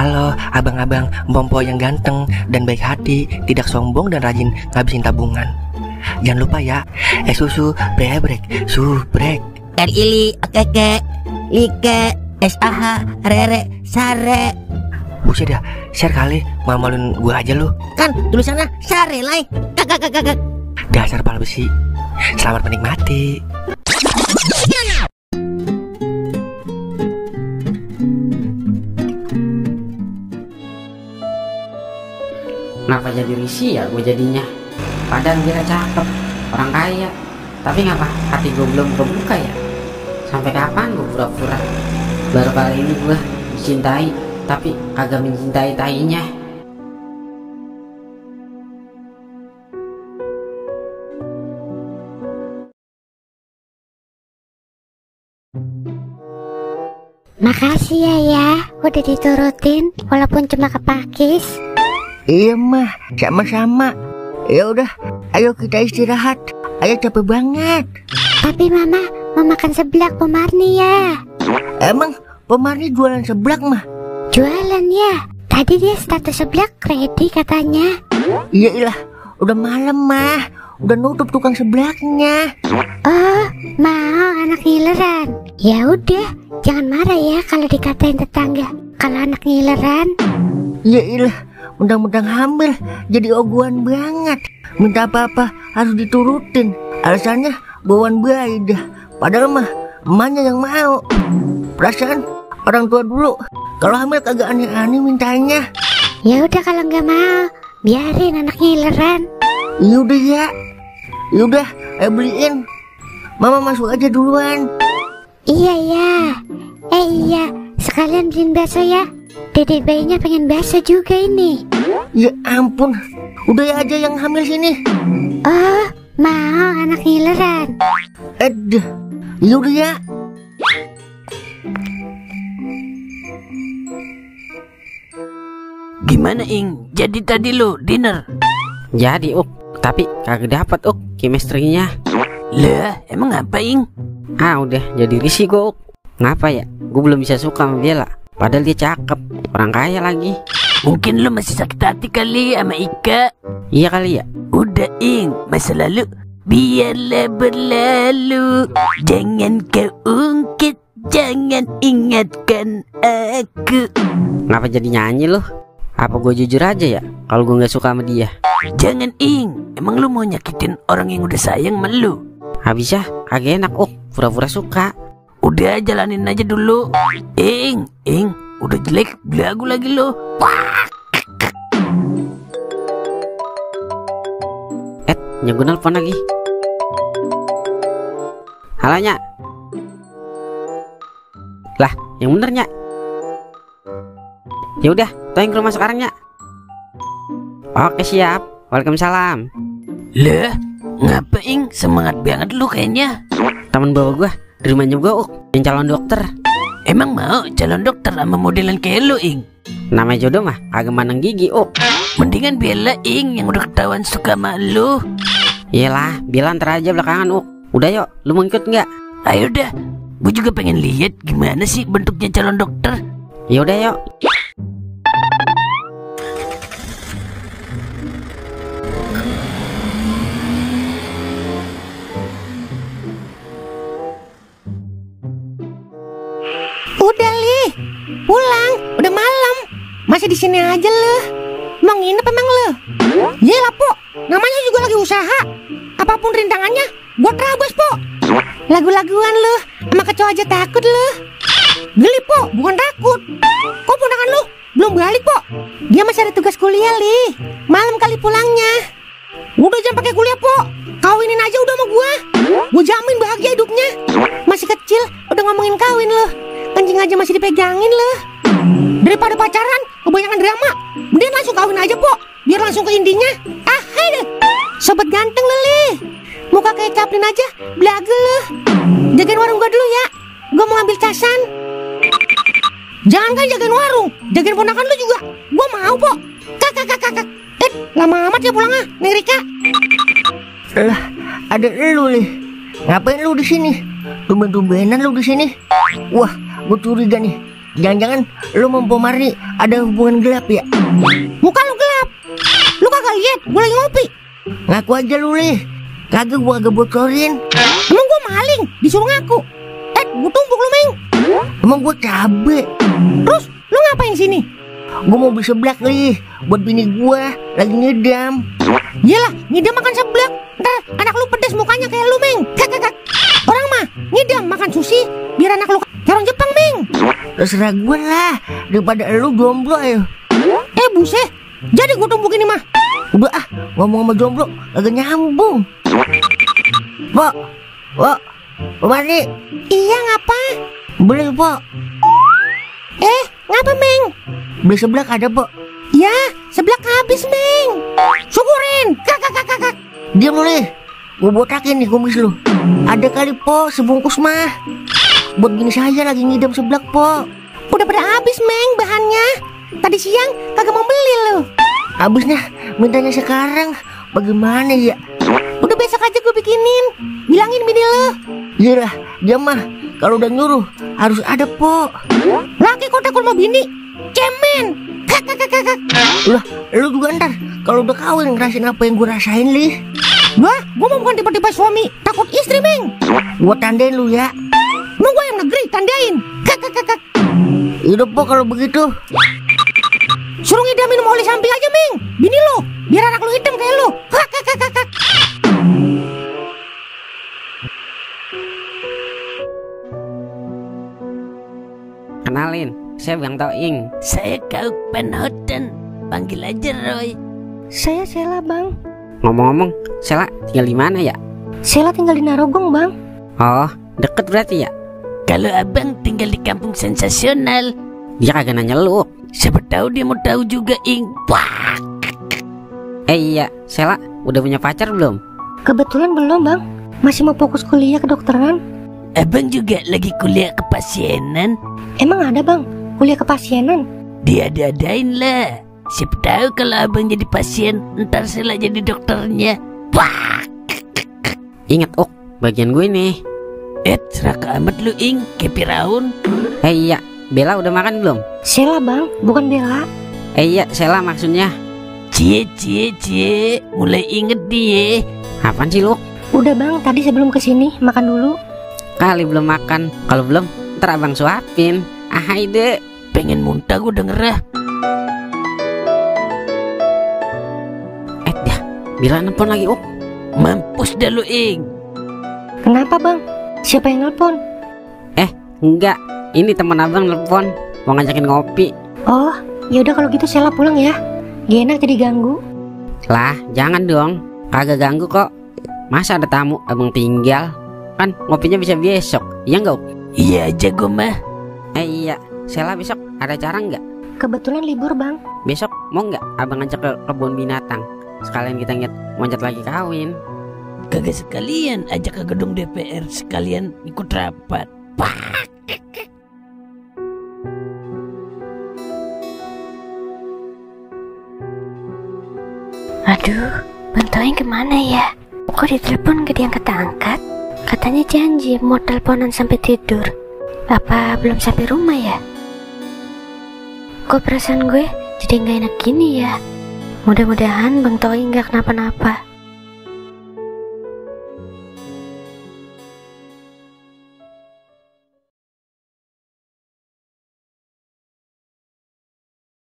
Halo abang-abang Mpompo yang ganteng dan baik hati, tidak sombong dan rajin ngabisin tabungan. Jangan lupa ya, susu brebrek, subrek. Ili, keke, like, SAH, rere, sare. Buset dah, share kali, mamalin gua aja lu. Kan tulisannya sare lai. Kakak. Dasar pala besi. Selamat menikmati. Kenapa jadi risih ya gue jadinya? Padahal dia cakep, orang kaya. Tapi ngapa hati gue belum kebuka ya? Sampai kapan gue pura-pura? Baru kali ini gue dicintai, tapi kagak mencintai tainya. Makasih ya, udah diturutin walaupun cuma kepakis. Iya mah, sama-sama. Ya udah, ayo kita istirahat. Ayo capek banget. Tapi mama mau makan seblak Pemarni ya. Emang Pemarni jualan seblak mah? Jualan ya. Tadi dia status seblak ready katanya. Iya ilah, udah malam mah. Udah nutup tukang seblaknya. Oh, mau anak ngileran. Ya udah, jangan marah ya kalau dikatain tetangga kalau anak ngileran. Iya ilah, mentang-mentang hamil jadi oguan banget. Minta apa-apa harus diturutin. Alasannya bawaan bayi dah. Padahal mah emaknya yang mau. Perasaan orang tua dulu kalau hamil kagak aneh-aneh mintanya. Ya udah kalau nggak mau, biarin anak ngileran. Yaudah ya. Yaudah, ayo beliin. Mama masuk aja duluan. Iya ya. Iya, sekalian beliin bakso ya. Dedek bayinya pengen bakso juga ini. Ya ampun, udah ya aja yang hamil sini. Oh, mau anak ngileran. Aduh, yaudah ya. Gimana Ing? Jadi tadi lu dinner? Jadi tapi kagak dapat chemistry-nya. Lah, emang apa Ing? Udah jadi risih gue. Ngapa ya? Gue belum bisa suka sama Bella. Padahal dia cakep, orang kaya lagi. Mungkin lu masih sakit hati kali sama Ika. Iya kali ya. Udah Ing, masa lalu biarlah berlalu. Jangan kau ungkit, jangan ingatkan aku. Ngapa jadi nyanyi loh? Apa gue jujur aja ya kalau gue nggak suka sama dia? Jangan Ing, emang lu mau nyakitin orang yang udah sayang sama lu? Habisnya kagak enak pura-pura suka. Udah jalanin aja dulu. Ing, udah jelek belagu lagi lo. Nyago nelfon lagi. Halo Nya. Lah, yang bener Nya. Ya udah, toing ke rumah sekarang Nya. Oke siap. Waalaikumsalam. Lah, ngapa Ing? Semangat banget lu kayaknya. Temen bawa gua di rumahnya gua yang calon dokter. Emang mau calon dokter sama modelan kayak lu Ing? Namanya jodoh mah agak mandang gigi Mendingan Bella Ing yang udah ketahuan suka sama lu. Iyalah, Bella ntar aja belakangan Udah yuk, lu mau ikut nggak? Ayo dah, gua juga pengen lihat gimana sih bentuknya calon dokter. Ya udah yuk. Udah Li, pulang, udah malam. Masih di sini aja lu. Mau nginep emang lu? Yelah Po, namanya juga lagi usaha. Apapun rintangannya, buat terabas Po. Lagu-laguan lu, sama kecoa aja takut lu. Geli Po, bukan takut. Kok ponakan lu belum balik Po? Dia masih ada tugas kuliah Li. Malam kali pulangnya. Udah jangan pakai kuliah Po, kawinin aja udah sama gua. Gua jamin bahagia hidupnya. Masih kecil udah ngomongin kawin lu. Kencing aja masih dipegangin loh. Daripada pacaran kebanyakan drama, mending langsung kawin aja Po, biar langsung ke intinya. Hai deh, sobat ganteng lu Li. Muka kayak Chaplin aja, belagu lu. Jagain warung gua dulu ya, gua mau ngambil casan. Jangan kan jagain warung, jagain ponakan lu juga. Gua mau Po. Kakak. Lama amat ya pulangnya, Neng Rika. Lah, ada lu Li. Ngapain lu di sini? Tumben-tumbenan lu di sini. Wah, gue curiga nih. Jangan-jangan lu mempomari ada hubungan gelap ya? Muka lu gelap. Lu kagak lihat gue lagi ngopi. Ngaku aja lu, Lih. Kagak gua kagak bocorin. Emang gue maling, disuruh ngaku. Gue tumpuk lu, Meng. Emang gua cabe. Terus lu ngapain sini? Gua mau beli seblak, Lih, buat bini gua lagi ngidam. Iyalah, ngidam makan seblak. Ntar anak lu pedes mukanya kayak lu, Meng. Kakak. Orang mah ngidam makan sushi biar anak lu kayak orang Jepang, Meng. Terserah gua lah, daripada lu jomblo ya. Buset. Jadi gue tumpuk ini mah. Udah ngomong sama jomblo agak nyambung. Pok, Mari. Iya, ngapa? Beli, Pok. Ngapa, Meng? Beli seblak ada, Pok. Ya, seblak habis, Meng. Syukurin. Kakak. Diam lu, Lih. Gua botakin nih kumis lu. Ada kali, Pok, sebungkus mah. Buat bini saya lagi ngidam seblak, Pok. Udah pada habis, Meng, bahannya. Tadi siang kagak mau beli lu. Habisnya mintanya sekarang. Bagaimana ya? Udah besok aja gue bikinin. Bilangin bini lu. Iyalah, dia mah kalau udah nyuruh harus ada, Pok. Laki kok takut mau bini. Cemen. Kakak. Lah, lu juga ntar kalau udah kawin ngerasain apa yang gue rasain, Lih. Wah, gue mau bukan tipe-tipe suami takut istri, Meng. Gua tandain lu ya. Mau gue yang negeri tandain. Kakak. Hidup, Pok, kalau begitu. Suruh ngidamin Molly samping aja, Meng. Bini lu, biar anak lu hitam kayak lu. Kakak. Kenalin, saya Bang Toing. Saya Kau Penhoten. Panggil aja Roy. Saya Sela, Bang. Ngomong-ngomong, Sela tinggal di mana ya? Sela tinggal di Narogong, Bang. Oh, deket berarti ya? Kalau abang tinggal di kampung sensasional, Dia kagak nanya lu. siapa tahu dia mau tahu juga, Ing. Wah. Iya, Sela udah punya pacar belum? Kebetulan belum, Bang. Masih mau fokus kuliah kedokteran. Abang juga lagi kuliah kepasienan. Emang ada, Bang, kuliah kepasienan? Diada-adain lah. Siapa tahu kalau abang jadi pasien, ntar Sela jadi dokternya. Wah. Ingat, bagian gue nih. Seraka amat lu, Ing. Kayak Firaun. Iya, Bella udah makan belum? Sela, Bang, bukan Bella. Iya, Sela maksudnya. Cie. Mulai inget dia. Apaan sih lu? Udah, Bang, tadi sebelum kesini makan dulu. Kali belum makan. Kalau belum, ntar abang suapin. Haide. Pengen muntah gue denger ah. Dah, Bella nelfon lagi, Mampus dah lu, Ing. Kenapa, Bang? Siapa yang nelpon? Enggak, ini teman abang nelfon. Mau ngajakin ngopi. Oh, yaudah kalau gitu Sela pulang ya. Gak enak jadi ganggu. Lah, jangan dong. Kagak ganggu kok. Masa ada tamu abang tinggal? Kan ngopinya bisa besok. Iya enggak? Iya aja gue mah. Iya, Sela besok ada acara enggak? Kebetulan libur, Bang. Besok mau enggak abang ngajak ke kebun binatang? Sekalian kita loncat lagi kawin. Kagak sekalian ajak ke gedung DPR, sekalian ikut rapat. Wah. Aduh, Bang Toing kemana ya? Kok ditelepon gak diangkat-angkat? Katanya janji mau teleponan sampai tidur. Apa belum sampai rumah ya? Kok perasaan gue jadi gak enak gini ya? Mudah-mudahan Bang Toing gak kenapa-napa.